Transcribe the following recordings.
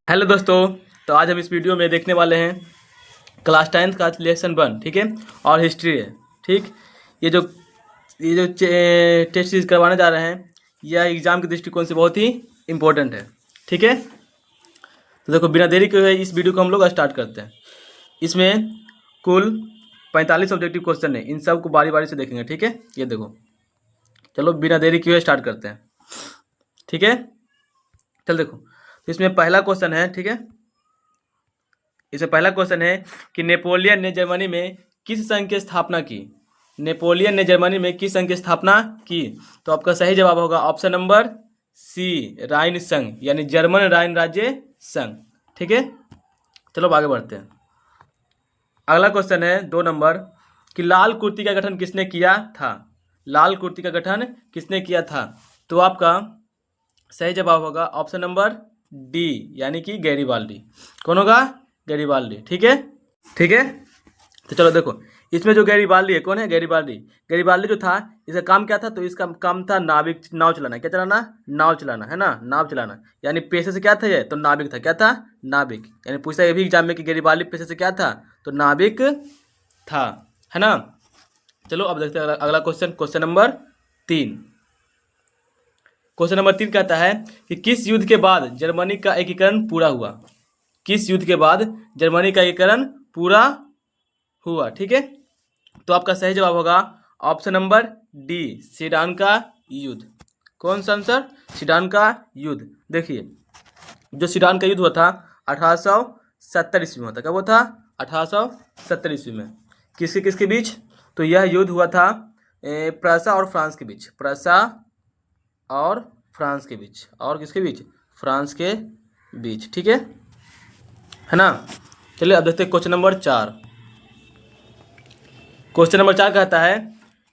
Hello दोस्तों। तो आज हम इस वीडियो में देखने वाले हैं क्लास 10th का लेसन 1, ठीक है, और हिस्ट्री है। ठीक, ये जो टेस्ट सीरीज करवाने जा रहे हैं, यह एग्ज़ाम के दृष्टिकोण से बहुत ही इम्पोर्टेंट है। ठीक है, तो देखो बिना देरी के इस वीडियो को हम लोग स्टार्ट करते हैं। इसमें कुल 45 ऑब्जेक्टिव क्वेश्चन है, इन सब को बारी बारी से देखेंगे। ठीक है, ये देखो, चलो बिना देरी के स्टार्ट करते हैं। ठीक है, चल देखो, तो इसमें पहला क्वेश्चन है, ठीक है, इसमें पहला क्वेश्चन है कि नेपोलियन ने जर्मनी में किस संघ की स्थापना की। नेपोलियन ने जर्मनी में किस संघ की स्थापना की? तो आपका सही जवाब होगा ऑप्शन नंबर सी, राइन संघ, यानी जर्मन राइन राज्य संघ। ठीक है, चलो आगे बढ़ते हैं। अगला क्वेश्चन है 2 नंबर कि लाल कुर्ती का गठन किसने किया था। लाल कुर्ती का गठन किसने किया था? तो आपका सही जवाब होगा ऑप्शन नंबर डी, यानी कि गैरीबाल्डी। कौन होगा? गैरीबाल्डी। ठीक है, ठीक है, तो चलो देखो, इसमें जो गैरीबाल्डी है, कौन है गैरीबाल्डी? गैरीबाल्डी जो था, इसका काम क्या था? तो इसका काम था नाव चलाना। क्या चलाना? नाव चलाना, है ना, नाव चलाना। यानी पेशे से क्या था ये? तो नाविक था। क्या था? नाविक। यानी पूछता है ये भी एग्जाम में कि गैरीबाल्डी पेशे से क्या था? तो नाविक था, है ना। चलो अब देखते हैं अगला question, question number 3। Question number 3 कहता है कि किस युद्ध के बाद जर्मनी का एकीकरण पूरा हुआ? किस युद्ध के बाद जर्मनी का एकीकरण पूरा हुआ? ठीक है, तो आपका सही जवाब होगा ऑप्शन नंबर डी, सीडान का युद्ध। कौन सा आंसर? सीडान का युद्ध। देखिए, जो सीडान का युद्ध हुआ था 1870 ईस्वी में होता। कब हुआ था? 1870 ईस्वी में। किसके किसके बीच? तो यह युद्ध हुआ था प्रसा और फ्रांस के बीच। प्रसा और फ्रांस के बीच। और किसके बीच? फ्रांस के बीच। ठीक है ना। चलिए अब देखते हैं क्वेश्चन नंबर 4। क्वेश्चन नंबर 4 कहता है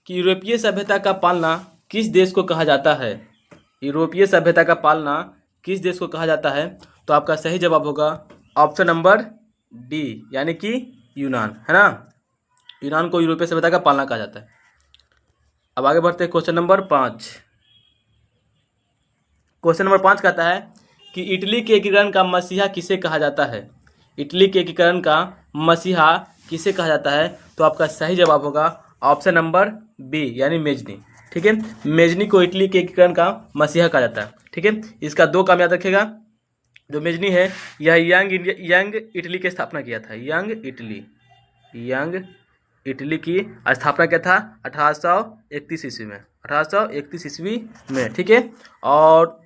कि यूरोपीय सभ्यता का पालना किस देश को कहा जाता है? यूरोपीय सभ्यता का पालना किस देश को कहा जाता है? तो आपका सही जवाब होगा ऑप्शन नंबर डी, यानी कि यूनान, है ना। यूनान को यूरोपीय सभ्यता का पालना कहा जाता है। अब आगे बढ़ते हैं क्वेश्चन नंबर 5। क्वेश्चन नंबर 5 कहता है कि इटली के एकीकरण का मसीहा किसे कहा जाता है? इटली के एकीकरण का मसीहा किसे कहा जाता है? तो आपका सही जवाब होगा ऑप्शन नंबर बी, यानी मेजनी। ठीक है, मेजनी को इटली के एकीकरण का मसीहा कहा जाता है। ठीक है, इसका 2 काम याद रखेगा। जो मेजनी है, यह यंग इटली की स्थापना किया था। यंग इटली की स्थापना क्या था? 1831 ईस्वी में। 1831 ईस्वी में। ठीक है, और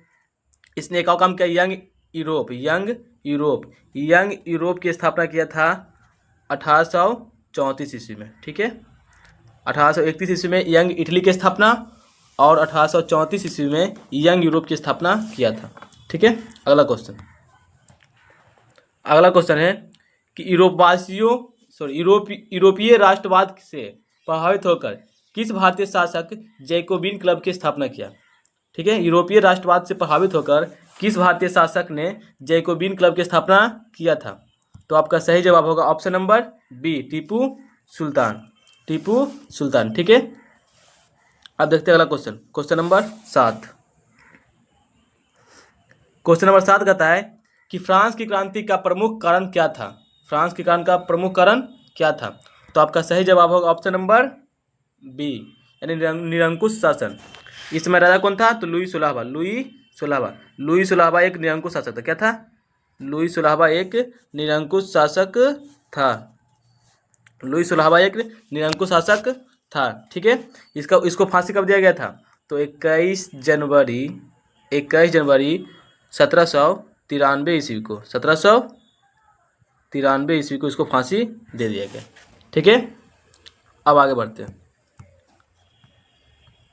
इसने एक और काम किया, यंग यूरोप की स्थापना किया था 1834 ईस्वी में। ठीक है, 1831 ईस्वी में यंग इटली की स्थापना और 1834 ईस्वी में यंग यूरोप की स्थापना किया था। ठीक है, अगला क्वेश्चन है कि यूरोपीय राष्ट्रवाद से प्रभावित होकर किस भारतीय शासक जैकोबिन क्लब की स्थापना किया? ठीक है, यूरोपीय राष्ट्रवाद से प्रभावित होकर किस भारतीय शासक ने जैकोबिन क्लब की स्थापना किया था? तो आपका सही जवाब होगा option number B, Tipu Sultan. ठीक है, अब देखते हैं अगला question, question number 7। Question number 7 कहता है कि फ्रांस की क्रांति का प्रमुख कारण क्या था? फ्रांस की क्रांति का प्रमुख कारण क्या था? तो आपका सही जवाब होगा ऑप्शन नंबर बी, यानी निरंकुश शासन। इस समय राजा कौन था? तो लुई सुलाहवा एक निरंकुश शासक था। क्या था? लुई सुलाहवा एक निरंकुश शासक था। ठीक है, इसको फांसी कब दिया गया था? तो 21 जनवरी 1793 ईस्वी को। 1793 ईस्वी को इसको फांसी दे दिया गया। ठीक है, अब आगे बढ़ते हैं।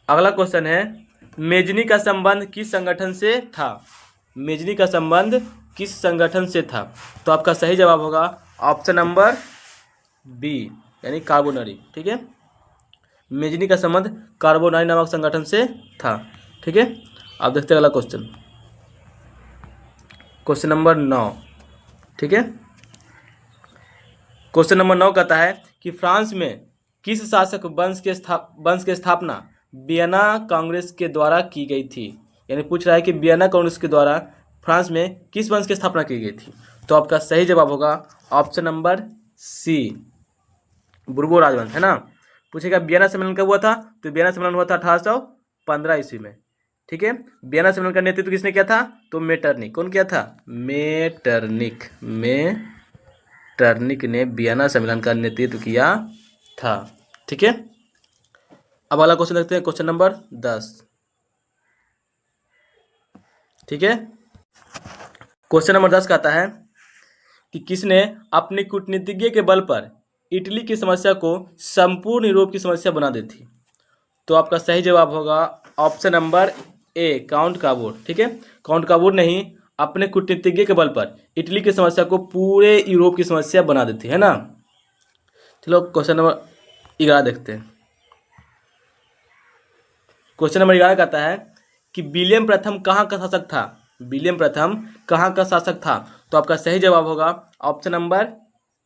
अगला क्वेश्चन है मेजनी का संबंध किस संगठन से था? मेजनी का संबंध किस संगठन से था? तो आपका सही जवाब होगा ऑप्शन नंबर बी, यानी कार्बोनरी। ठीक है, मेजनी का संबंध कार्बोनरी नामक संगठन से था। ठीक है, अब देखते हैं अगला क्वेश्चन नंबर 9। ठीक है, क्वेश्चन नंबर 9 कहता है कि फ्रांस में किस शासक वंश की स्थापना वियना कांग्रेस के द्वारा की गई थी? यानी पूछ रहा है कि वियना कांग्रेस के द्वारा फ्रांस में किस वंश की स्थापना की गई थी? तो आपका सही जवाब होगा ऑप्शन नंबर सी, बुर्बो राजवंश, है ना। पूछेगा वियना सम्मेलन कब हुआ था? तो वियना सम्मेलन हुआ था 1815 ईस्वी में, ठीक है। वियना सम्मेलन का नेतृत्व किसने किया था? तो मेटरनिक। कौन किया था? मेटरनिक ने वियना सम्मेलन का नेतृत्व किया था, ठीक है। अब अगला क्वेश्चन देखते हैं, क्वेश्चन नंबर 10, ठीक है। क्वेश्चन नंबर 10 कहता है कि किसने अपने कूटनीतिज्ञ के बल पर इटली की समस्या को संपूर्ण यूरोप की समस्या बना दी थी? तो आपका सही जवाब होगा ऑप्शन नंबर ए, काउंट काबूर, ठीक है। काउंट काबूर ने ही अपने कूटनीतिज्ञ के बल पर इटली की समस्या को पूरे यूरोप की समस्या बना दी थी, है ना। चलो क्वेश्चन नंबर 11 देखते हैं। क्वेश्चन नंबर 11 कहता है कि विलियम प्रथम कहाँ का शासक था? विलियम प्रथम कहाँ का शासक था? तो आपका सही जवाब होगा ऑप्शन नंबर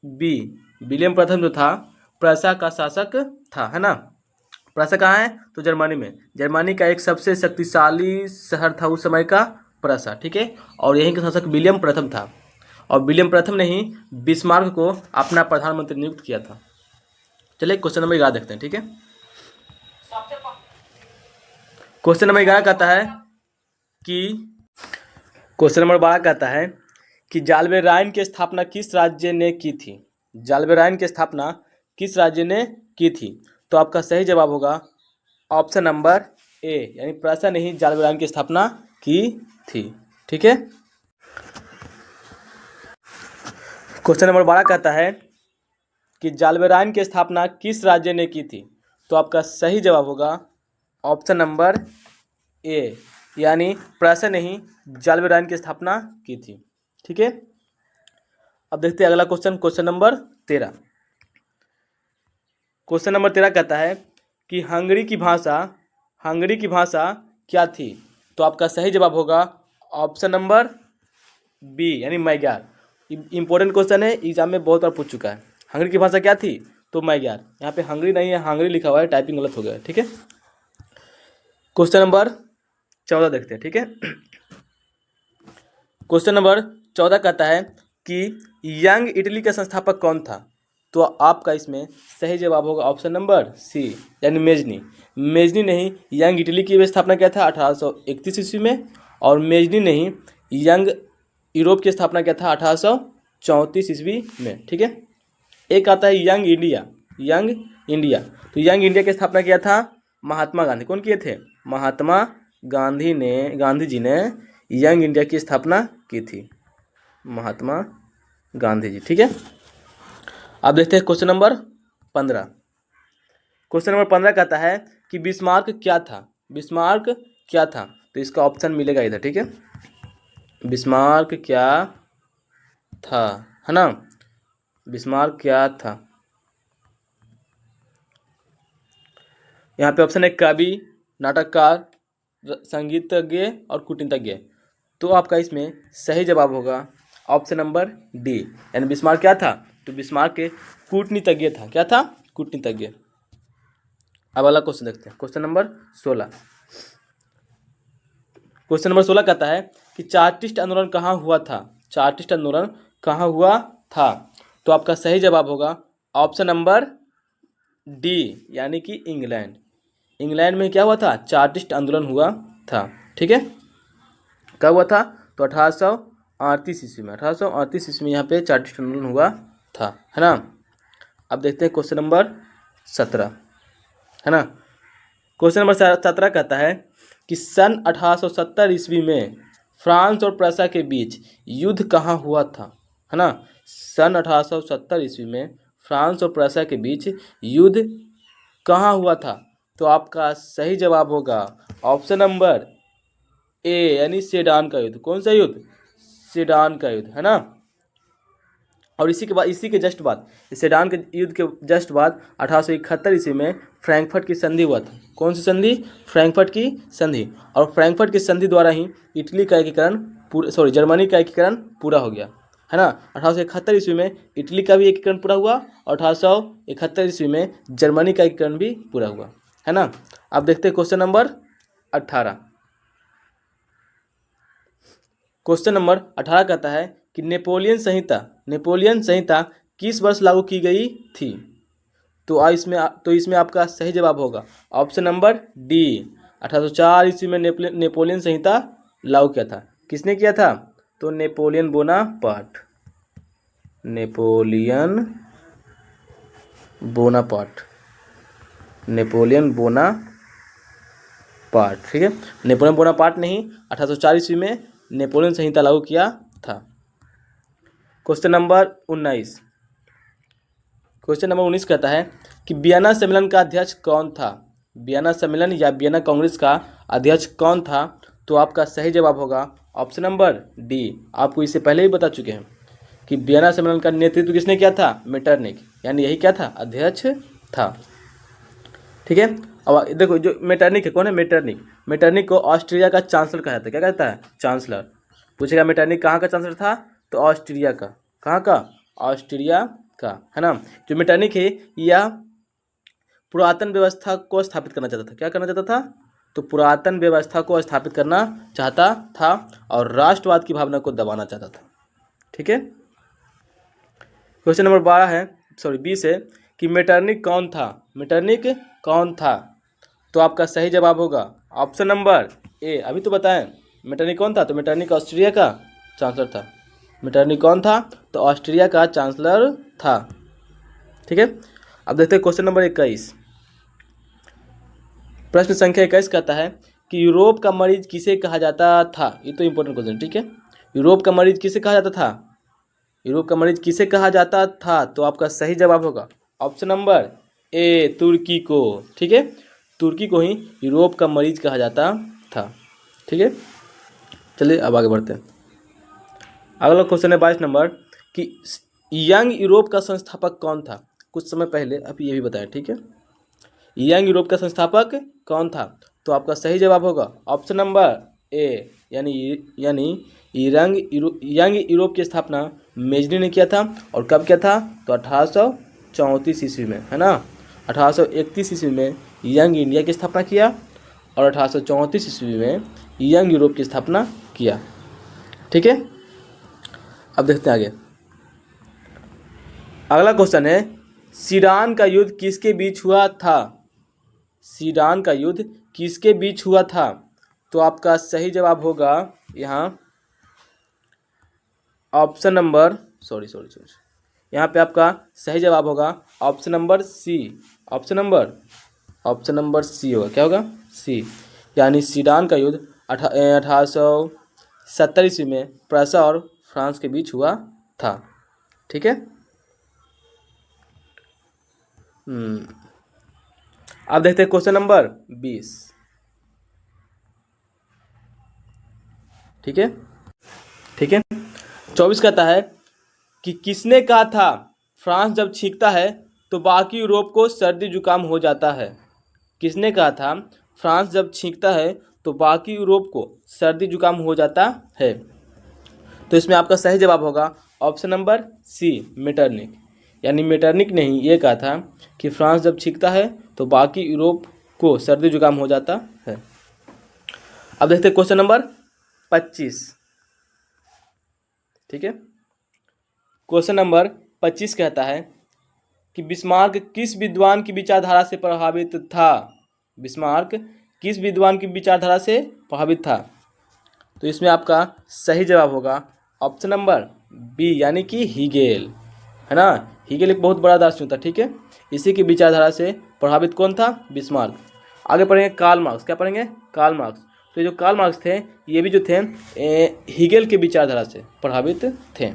बी, विलियम प्रथम जो था प्रसा का शासक था, है ना। प्रसा कहाँ है? तो जर्मनी में। जर्मनी का एक सबसे शक्तिशाली शहर था उस समय का प्रसा, ठीक है। और यहीं का शासक विलियम प्रथम था, और विलियम प्रथम ने ही बिस्मार्क को अपना प्रधानमंत्री नियुक्त किया था। चलिए क्वेश्चन नंबर 11 देखते हैं, ठीक है। क्वेश्चन नंबर 11 कहता है कि क्वेश्चन नंबर 12 कहता है कि जालबे राइन की स्थापना किस राज्य ने की थी? जालबे राइन की स्थापना किस राज्य ने की थी? तो आपका सही जवाब होगा ऑप्शन नंबर ए, यानी प्रसा ने ही जालबे राइन की स्थापना की थी, ठीक है। क्वेश्चन नंबर 12 कहता है कि जालबे राइन की स्थापना किस राज्य ने की थी? तो आपका सही जवाब होगा ऑप्शन नंबर ए, यानी प्रसा ने ही जालबे राइन की स्थापना की थी, ठीक है। अब देखते हैं अगला question, question number 13। Question number 13 कहता है कि हंगरी की भाषा क्या थी? तो आपका सही जवाब होगा ऑप्शन नंबर बी, यानी मैग्यार। इंपॉर्टेंट क्वेश्चन है, एग्जाम में बहुत बार पूछ चुका है। हंगरी की भाषा क्या थी? तो मैग्यार। यहाँ पे हंगरी नहीं है, हंगरी लिखा हुआ है, टाइपिंग गलत हो गया है, ठीक है। क्वेश्चन नंबर 14 देखते हैं, ठीक है। क्वेश्चन नंबर 14 कहता है कि यंग इटली का संस्थापक कौन था? तो आपका इसमें सही जवाब होगा ऑप्शन नंबर सी, यानी मेजनी। मेजनी ने ही यंग इटली की स्थापना किया था 1831 ईस्वी में, और मेजनी ने ही यंग यूरोप की स्थापना किया था 1834 ईस्वी में, ठीक है। एक आता है यंग इंडिया। तो यंग इंडिया की स्थापना किया था महात्मा गांधी। कौन किए थे? महात्मा गांधी जी ने यंग इंडिया की स्थापना की थी, महात्मा गांधी जी, ठीक है। अब देखते हैं क्वेश्चन नंबर 15। क्वेश्चन नंबर 15 कहता है कि बिस्मार्क क्या था? तो इसका ऑप्शन मिलेगा इधर, ठीक है। बिस्मार्क क्या था, है ना। बिस्मार्क क्या था? यहाँ पे ऑप्शन है कवि, नाटककार, संगीतज्ञ और कूटनीतिज्ञ। तो आपका इसमें सही जवाब होगा ऑप्शन नंबर डी, यानी बिस्मार्क क्या था? तो बिस्मार्क के कूटनीतिज्ञ था। क्या था? कूटनीतिज्ञ। अब अगला क्वेश्चन देखते हैं, क्वेश्चन नंबर 16। क्वेश्चन नंबर 16 कहता है कि चार्टिस्ट आंदोलन कहाँ हुआ था? तो आपका सही जवाब होगा ऑप्शन नंबर डी, यानी कि इंग्लैंड में क्या हुआ था? चार्टिस्ट आंदोलन हुआ था, ठीक है। कब हुआ था? तो 1838 ईस्वी में। 1838 ईस्वी में यहाँ पे चार्टिस्ट आंदोलन हुआ था, है ना। अब देखते हैं क्वेश्चन नंबर 17, है ना। क्वेश्चन नंबर 17 कहता है कि सन 1870 ईस्वी में फ्रांस और प्रसा के बीच युद्ध कहाँ हुआ था, है ना। सन 1870 ईस्वी में फ्रांस और प्रसा के बीच युद्ध कहाँ हुआ था? तो आपका सही जवाब होगा ऑप्शन नंबर ए, यानी सेडान का युद्ध। कौन सा युद्ध? सेडान का युद्ध, है ना। और इसी के जस्ट बाद, सेडान के युद्ध के जस्ट बाद 1871 ईस्वी में फ्रैंकफर्ट की संधि हुआ था। कौन सी संधि? फ्रैंकफर्ट की संधि। और फ्रैंकफर्ट की संधि द्वारा ही जर्मनी का एकीकरण पूरा हो गया, है ना। 1871 ईस्वी में इटली का भी एकीकरण पूरा हुआ, और 1871 ईस्वी में जर्मनी का एकीकरण भी पूरा हुआ, है ना। अब देखते हैं क्वेश्चन नंबर 18। क्वेश्चन नंबर 18 कहता है कि नेपोलियन संहिता किस वर्ष लागू की गई थी? तो इसमें आपका सही जवाब होगा ऑप्शन नंबर डी, 1804 ईस्वी में नेपोलियन संहिता लागू किया था। किसने किया था? तो नेपोलियन बोनापार्ट, ठीक है। नेपोलियन बोनापार्ट ने ही 1804 ईस्वी में नेपोलियन संहिता लागू किया था। क्वेश्चन नंबर 19 कहता है कि वियना सम्मेलन का अध्यक्ष कौन था? वियना सम्मेलन या वियना कांग्रेस का अध्यक्ष कौन था? तो आपका सही जवाब होगा ऑप्शन नंबर डी। आपको इससे पहले ही बता चुके हैं कि वियना सम्मेलन का नेतृत्व किसने किया था? मेटरनिख, यानी यही क्या था? अध्यक्ष था। ठीक है। अब देखो जो मेटरनिख है, कौन है मेटरनिख को ऑस्ट्रिया का चांसलर कहा जाता है। क्या कहता है? चांसलर। पूछेगा मेटरनिख कहाँ का चांसलर था? तो ऑस्ट्रिया का। कहाँ का? ऑस्ट्रिया का, है ना। जो मेटरनिख है यह पुरातन व्यवस्था को स्थापित करना चाहता था। क्या करना चाहता था? तो पुरातन व्यवस्था को स्थापित करना चाहता था और राष्ट्रवाद की भावना को दबाना चाहता था। ठीक है। क्वेश्चन नंबर 20 है कि मेटरनिख कौन था? तो आपका सही जवाब होगा ऑप्शन नंबर ए। अभी तो बताएं मेटरनिख कौन था? तो मेटरनिख ऑस्ट्रिया का चांसलर था। मेटरनिख कौन था? तो ऑस्ट्रिया का चांसलर था। ठीक है। अब देखते हैं क्वेश्चन नंबर 21। प्रश्न संख्या 21 कहता है कि यूरोप का मरीज किसे कहा जाता था? ये तो इंपॉर्टेंट क्वेश्चन। ठीक है। यूरोप का मरीज किसे कहा जाता था? तो आपका सही जवाब होगा ऑप्शन नंबर ए, तुर्की को। ठीक है। तुर्की को ही यूरोप का मरीज कहा जाता था। ठीक है। चलिए अब आगे बढ़ते हैं। अगला क्वेश्चन है 22 नंबर कि यंग यूरोप का संस्थापक कौन था? कुछ समय पहले अभी ये भी बताएं। ठीक है। यंग यूरोप का संस्थापक कौन था? तो आपका सही जवाब होगा ऑप्शन नंबर ए, यानी यंग यूरोप की स्थापना मेजनी ने किया था। और कब किया था? तो 1834 ईस्वी में, है ना। 1831 ईस्वी में यंग इंडिया की स्थापना किया और 1834 ईस्वी में यंग यूरोप की स्थापना किया। ठीक है। अब देखते हैं आगे। अगला क्वेश्चन है सीडान का युद्ध किसके बीच हुआ था? तो आपका सही जवाब होगा यहाँ ऑप्शन नंबर यहाँ पे आपका सही जवाब होगा option number C. Option number C होगा। क्या होगा? सी, यानी सीडान का युद्ध 1870 ईस्वी में प्रसा और फ्रांस के बीच हुआ था। ठीक है। अब देखते हैं क्वेश्चन नंबर 20। ठीक है। 24 कहता है कि किसने कहा था फ्रांस जब छींकता है तो बाकी यूरोप को सर्दी जुकाम हो जाता है? किसने कहा था फ्रांस जब छींकता है तो बाकी यूरोप को सर्दी जुकाम हो जाता है? तो इसमें आपका सही जवाब होगा ऑप्शन नंबर सी, मेटरनिख। यानी मेटरनिख ने ही ये कहा था कि फ्रांस जब छींकता है तो बाकी यूरोप को सर्दी जुकाम हो जाता है। अब देखते हैं क्वेश्चन नंबर 25। ठीक है। क्वेश्चन नंबर 25 कहता है कि बिस्मार्क किस विद्वान की विचारधारा से प्रभावित था? तो इसमें आपका सही जवाब होगा ऑप्शन नंबर बी, यानी कि हीगेल, है ना। हीगेल एक बहुत बड़ा दार्शनिक था। ठीक है। इसी की विचारधारा से प्रभावित कौन था? बिस्मार्क। आगे पढ़ेंगे कार्ल मार्क्स। क्या पढ़ेंगे? Karl Marx. तो जो कार्ल मार्क्स थे ये भी जो थे हीगेल के विचारधारा से प्रभावित थे।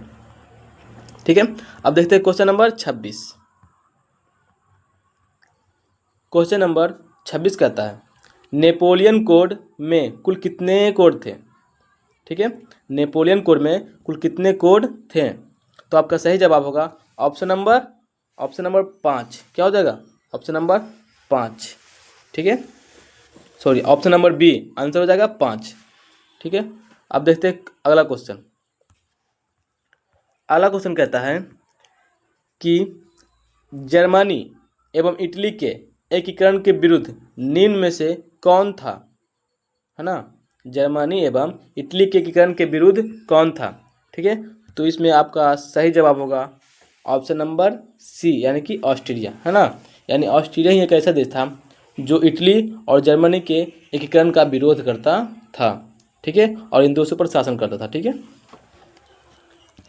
ठीक है। अब देखते हैं क्वेश्चन नंबर 26। क्वेश्चन नंबर 26 कहता है नेपोलियन कोड में कुल कितने कोड थे? ठीक है। नेपोलियन कोड में कुल कितने कोड थे? तो आपका सही जवाब होगा ऑप्शन नंबर 5। क्या हो जाएगा? Option number 5। ठीक है। ऑप्शन नंबर बी आंसर हो जाएगा 5। ठीक है। अब देखते हैं अगला क्वेश्चन कहता है कि जर्मनी एवं इटली के एकीकरण के विरुद्ध निम्न में से कौन था? है ना। जर्मनी एवं इटली के एकीकरण के विरुद्ध कौन था? ठीक है, तो इसमें आपका सही जवाब होगा ऑप्शन नंबर सी, यानी कि ऑस्ट्रिया, है ना। यानी ऑस्ट्रिया ही एक ऐसा देश था जो इटली और जर्मनी के एकीकरण का विरोध करता था। ठीक है, और इन देशों पर शासन करता था। ठीक है,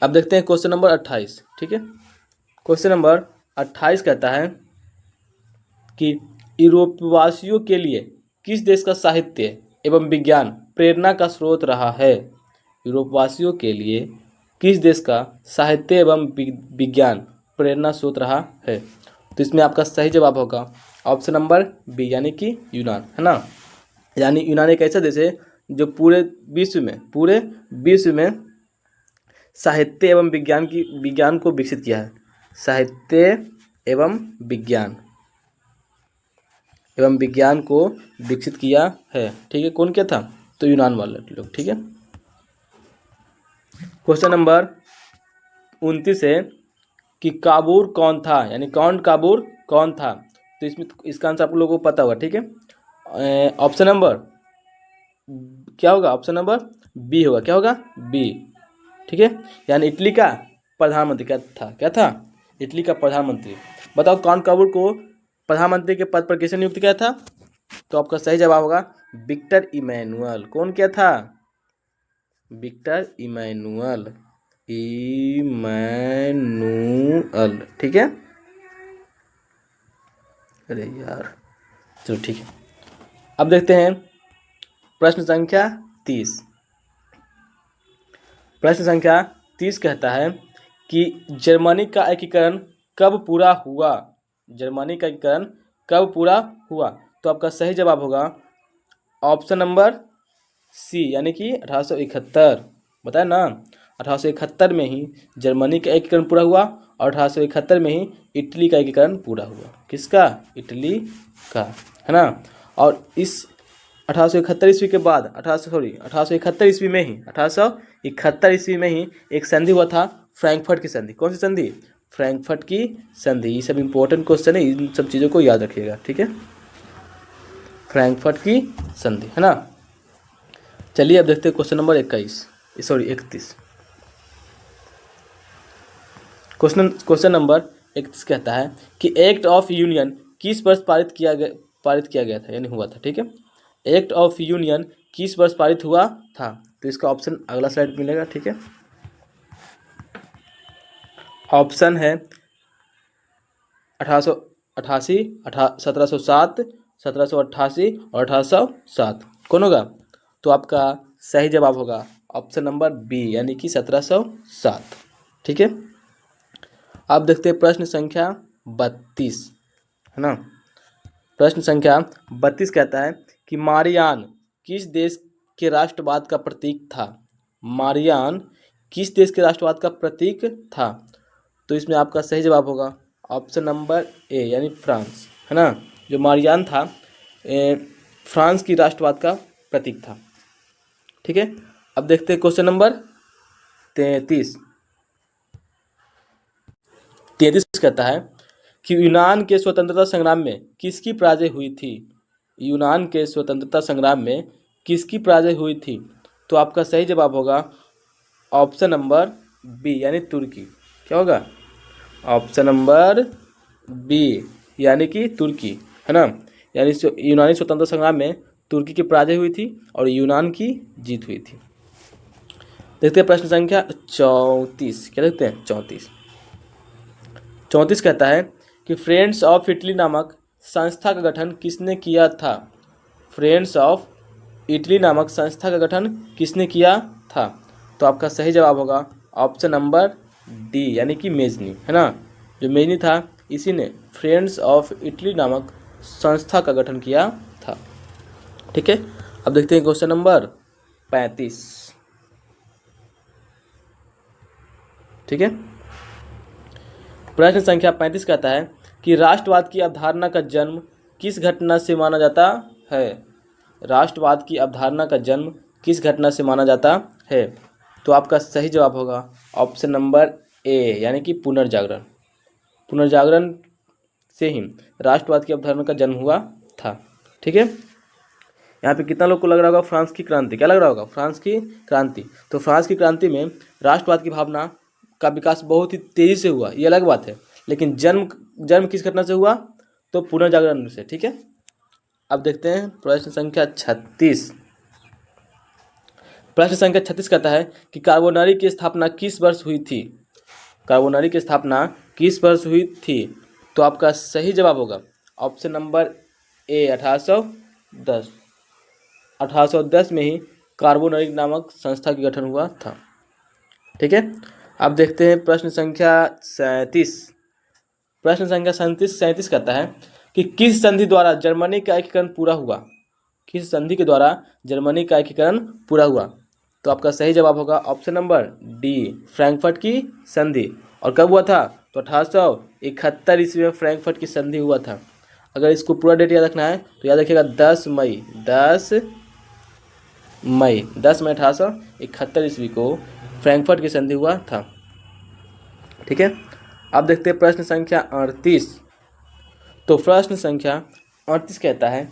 अब देखते हैं क्वेश्चन नंबर 28। ठीक है, क्वेश्चन नंबर 28 कहता है कि यूरोपवासियों के लिए किस देश का साहित्य एवं विज्ञान प्रेरणा का स्रोत रहा है? यूरोपवासियों के लिए किस देश का साहित्य एवं विज्ञान प्रेरणा स्रोत रहा है? तो इसमें आपका सही जवाब होगा ऑप्शन नंबर बी, यानी कि यूनान, है ना। यानी यूनान एक ऐसा देश है जो पूरे विश्व में साहित्य एवं विज्ञान को विकसित किया है। साहित्य एवं विज्ञान को विकसित किया है। ठीक है, कौन किया था? तो यूनान वाले लोग। ठीक है, क्वेश्चन नंबर 29 है कि काबूर कौन था, यानी काबूर कौन था? तो इसमें इसका आंसर आप लोगों को पता होगा। ठीक है, ऑप्शन नंबर क्या होगा? ऑप्शन नंबर बी होगा। क्या होगा? बी। ठीक है, यानी इटली का प्रधानमंत्री क्या था? इटली का प्रधानमंत्री। बताओ कौन काबूर को प्रधानमंत्री के पद पर किसने नियुक्त किया था? तो आपका सही जवाब होगा विक्टर इमैनुअल। कौन किया था? Victor Emmanuel. ठीक है, अरे यार, चलो ठीक है। अब देखते हैं प्रश्न संख्या 30। प्रश्न संख्या 30 कहता है कि जर्मनी का एकीकरण कब पूरा हुआ? जर्मनी का एकीकरण कब पूरा हुआ? तो आपका सही जवाब होगा ऑप्शन नंबर सी, यानी कि 1871। बताया ना, 1871 में ही जर्मनी का एकीकरण पूरा हुआ और 1871 में ही इटली का एकीकरण पूरा हुआ। किसका? इटली का, है ना। और इस 1871 ईस्वी के बाद 1871 ईस्वी में ही एक संधि हुआ था, फ्रैंकफर्ट की संधि। कौन सी संधि? फ्रैंकफर्ट की संधि। ये सब इंपॉर्टेंट क्वेश्चन है, इन सब चीज़ों को याद रखिएगा। ठीक है, फ्रैंकफर्ट की संधि, है ना। चलिए अब देखते हैं क्वेश्चन नंबर 31। क्वेश्चन नंबर 31 कहता है कि एक्ट ऑफ यूनियन किस वर्ष पारित किया गया था, यानी हुआ था। ठीक है, एक्ट ऑफ यूनियन किस वर्ष पारित हुआ था? तो इसका ऑप्शन अगला स्लाइड मिलेगा। ठीक है, ऑप्शन है 1888, 1707, 1788 और 1807। कौन होगा? तो आपका सही जवाब होगा ऑप्शन नंबर बी, यानी कि 1707। ठीक है, अब देखते हैं प्रश्न संख्या 32, है ना। प्रश्न संख्या 32 कहता है कि मारियान किस देश के राष्ट्रवाद का प्रतीक था? मारियान किस देश के राष्ट्रवाद का प्रतीक था? तो इसमें आपका सही जवाब होगा ऑप्शन नंबर ए, यानी फ्रांस, है ना। जो मारियान था फ्रांस की राष्ट्रवाद का प्रतीक था। ठीक है, अब देखते हैं क्वेश्चन नंबर 33। 33 कहता है कि यूनान के स्वतंत्रता संग्राम में किसकी पराजय हुई थी? यूनान के स्वतंत्रता संग्राम में किसकी पराजय हुई थी? तो आपका सही जवाब होगा ऑप्शन नंबर बी, यानी तुर्की। क्या होगा? ऑप्शन नंबर बी, यानी कि तुर्की, है ना। यानी यूनानी स्वतंत्रता संग्राम में तुर्की की पराजय हुई थी और यूनान की जीत हुई थी। देखते हैं प्रश्न संख्या 34। क्या देखते हैं? 34 कहता है कि फ्रेंड्स ऑफ इटली नामक संस्था का गठन किसने किया था? फ्रेंड्स ऑफ इटली नामक संस्था का गठन किसने किया था? तो आपका सही जवाब होगा ऑप्शन नंबर डी, यानी कि मेजनी, है ना। जो मेजनी था इसी ने फ्रेंड्स ऑफ इटली नामक संस्था का गठन किया था। ठीक है, अब देखते हैं क्वेश्चन नंबर 35। ठीक है, प्रश्न संख्या 35 कहता है कि राष्ट्रवाद की अवधारणा का जन्म किस घटना से माना जाता है? राष्ट्रवाद की अवधारणा का जन्म किस घटना से माना जाता है? तो आपका सही जवाब होगा ऑप्शन नंबर ए, यानी कि पुनर्जागरण। पुनर्जागरण से ही राष्ट्रवाद की अवधारणा का जन्म हुआ था। ठीक है, यहाँ पे कितना लोग को लग रहा होगा फ्रांस की क्रांति, क्या लग रहा होगा, फ्रांस की क्रांति। तो फ्रांस की क्रांति में राष्ट्रवाद की भावना का विकास बहुत ही तेजी से हुआ, ये अलग बात है, लेकिन जन्म जन्म किस घटना से हुआ, तो पुनर्जागरण से। ठीक है, अब देखते हैं प्रश्न संख्या 36। प्रश्न संख्या 36 कहता है कि कार्बोनरी की स्थापना किस वर्ष हुई थी, कार्बोनरी की स्थापना किस वर्ष हुई थी। तो आपका सही जवाब होगा ऑप्शन नंबर ए 1810। 1810 में ही कार्बोनरी नामक संस्था का गठन हुआ था। ठीक है, अब देखते हैं प्रश्न संख्या 37। प्रश्न संख्या 37 कहता है कि किस संधि द्वारा जर्मनी का एकीकरण पूरा हुआ, किस संधि के द्वारा जर्मनी का एकीकरण पूरा हुआ। तो आपका सही जवाब होगा ऑप्शन नंबर डी, फ्रैंकफर्ट की संधि। और कब हुआ था, तो 1871 ईस्वी में फ्रैंकफर्ट की संधि हुआ था। अगर इसको पूरा डेट याद रखना है तो याद रखिएगा 10 मई 1871 ईस्वी को फ्रैंकफर्ट की संधि हुआ था। ठीक है, अब देखते हैं प्रश्न संख्या 38। तो प्रश्न संख्या 38 कहता है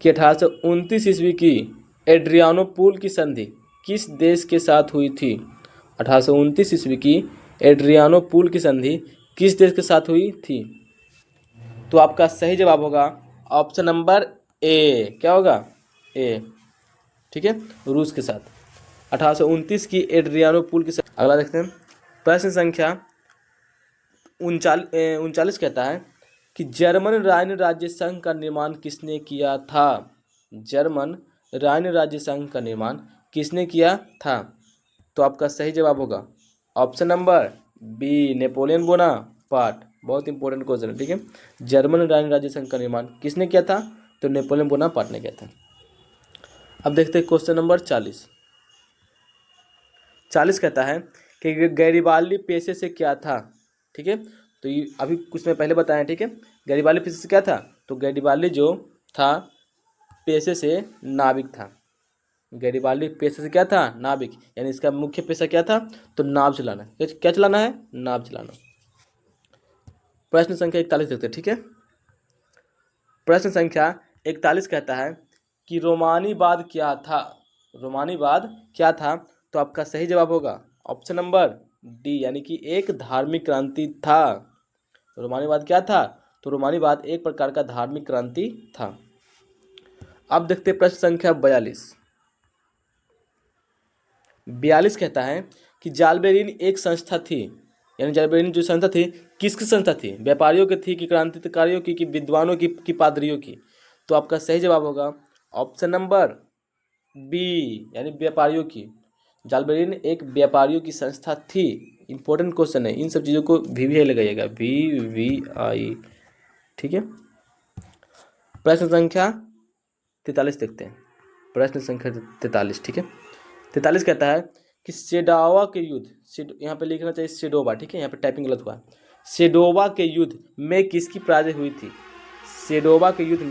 कि 1829 ईस्वी की एड्रियानोपुल की संधि किस देश के साथ हुई थी। 1829 ईस्वी की एड्रियानोपुल की संधि किस देश के साथ हुई थी। तो आपका सही जवाब होगा ऑप्शन नंबर ए, क्या होगा, ए। ठीक है, रूस के साथ 1829 की एड्रियानोपुल की संधि। अगला देखते हैं प्रश्न संख्या 39 कहता है कि जर्मन राइन राज्य संघ का निर्माण किसने किया था। जर्मन राइन राज्य संघ का निर्माण किसने किया था। तो आपका सही जवाब होगा option number B, Napoleon Bonaparte. बहुत इंपॉर्टेंट क्वेश्चन है। ठीक है, जर्मन राइन राज्य संघ का निर्माण किसने किया था, तो नेपोलियन बोनापार्ट ने किया था। अब देखते हैं क्वेश्चन नंबर 40। 40 कहता है कि गैरिबाल्डी पेशे से क्या था। ठीक है, तो ये अभी कुछ मैं पहले बताया। ठीक है, गैरिबाल्डी पेशे से क्या था, तो गैरिबाल्डी जो था पेशे से नाविक था। गैरिबाल्डी पेशे से क्या था, नाविक, यानी इसका मुख्य पेशा क्या था, तो नाव चलाना। क्या चलाना है, नाव चलाना। प्रश्न संख्या 41 देखते हैं। ठीक है, प्रश्न संख्या 41 कहता है कि रोमानीवाद क्या था। रोमानीवाद क्या था, तो आपका सही जवाब होगा ऑप्शन नंबर डी, यानी कि एक धार्मिक क्रांति था। रोमानीवाद क्या था, तो रोमानीवाद एक प्रकार का धार्मिक क्रांति था। अब देखते हैं प्रश्न संख्या 42। 42 कहता है कि जालबेरिन एक संस्था थी, यानी जालबेरिन जो संस्था थी किसकी संस्था थी, व्यापारियों की थी कि क्रांतिकारियों की कि विद्वानों की कि पादरियों की। तो आपका सही जवाब होगा ऑप्शन नंबर बी, यानी व्यापारियों की। जालबेरिन एक व्यापारियों की संस्था थी। इंपॉर्टेंट क्वेश्चन है, इन सब चीज़ों को वी लगाइएगा, VVI। ठीक है, प्रश्न संख्या 43 देखते हैं। प्रश्न संख्या 43। ठीक है, 43 कहता है कि सेडोवा के युद्ध, यहाँ पे लिखना चाहिए सेडोवा। ठीक है, यहाँ पे टाइपिंग गलत हुआ। सेडोवा के युद्ध में किसकी पराजय हुई थी। सेडोवा के युद्ध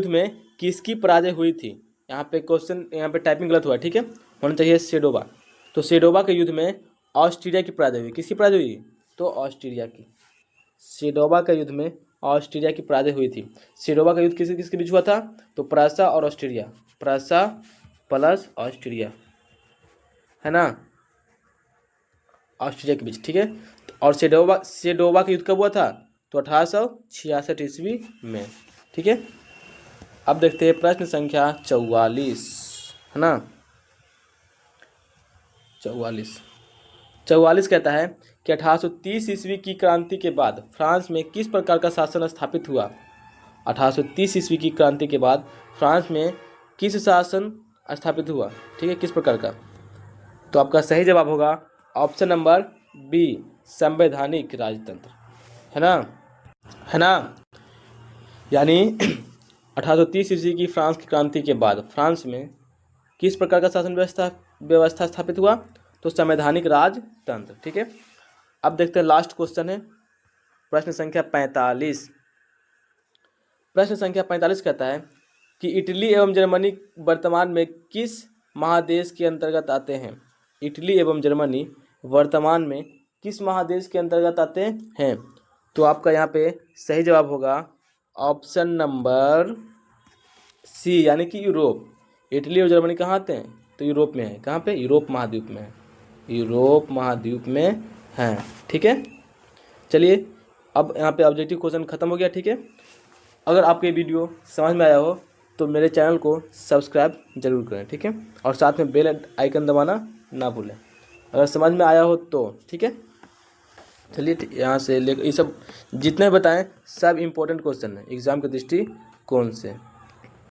में किसकी पराजय हुई थी। यहाँ पे क्वेश्चन, यहाँ पे टाइपिंग गलत हुआ। ठीक है, होना चाहिए सेडोवा। तो सेडोवा के युद्ध में ऑस्ट्रिया की पराजय हुई। किसकी पराजय हुई, तो ऑस्ट्रिया की। सेडोवा के युद्ध में ऑस्ट्रिया की पराजय हुई थी। सेडोवा का युद्ध किसके किसके बीच हुआ था, तो प्रसा और ऑस्ट्रिया, प्रसा प्लस ऑस्ट्रिया, है ना, ऑस्ट्रिया के बीच। ठीक है, और सेडोवा का युद्ध कब हुआ था, तो 1866 ईस्वी में। ठीक है, अब देखते हैं प्रश्न संख्या 44, है ना। 44 कहता है कि 1830 ईस्वी की क्रांति के बाद फ्रांस में किस प्रकार का शासन स्थापित हुआ। 1830 ईस्वी की क्रांति के बाद फ्रांस में किस शासन स्थापित हुआ। ठीक है, किस प्रकार का। तो आपका सही जवाब होगा ऑप्शन नंबर बी, संवैधानिक राजतंत्र, है ना। यानी 1830 ईस्वी की फ्रांस की क्रांति के बाद फ्रांस में किस प्रकार का शासन व्यवस्था स्थापित हुआ, तो संवैधानिक राजतंत्र। ठीक है, अब देखते हैं लास्ट क्वेश्चन है प्रश्न संख्या 45। प्रश्न संख्या 45 कहता है कि इटली एवं जर्मनी वर्तमान में किस महादेश के अंतर्गत आते हैं। इटली एवं जर्मनी वर्तमान में किस महादेश के अंतर्गत आते हैं। तो आपका यहाँ पे सही जवाब होगा ऑप्शन नंबर सी यानी कि यूरोप। इटली और जर्मनी कहाँ आते हैं? तो यूरोप में है। कहाँ पे? यूरोप महाद्वीप में है। यूरोप महाद्वीप में हैं। ठीक है, चलिए अब यहाँ पे ऑब्जेक्टिव क्वेश्चन ख़त्म हो गया। ठीक है, अगर आपको ये वीडियो समझ में आया हो तो मेरे चैनल को सब्सक्राइब जरूर करें। ठीक है, और साथ में बेल आइकन दबाना ना भूलें अगर समझ में आया हो तो। ठीक है, चलिए यहाँ से ले ये सब जितने बताएं सब इम्पोर्टेंट क्वेश्चन है एग्ज़ाम के दृष्टिकोण से।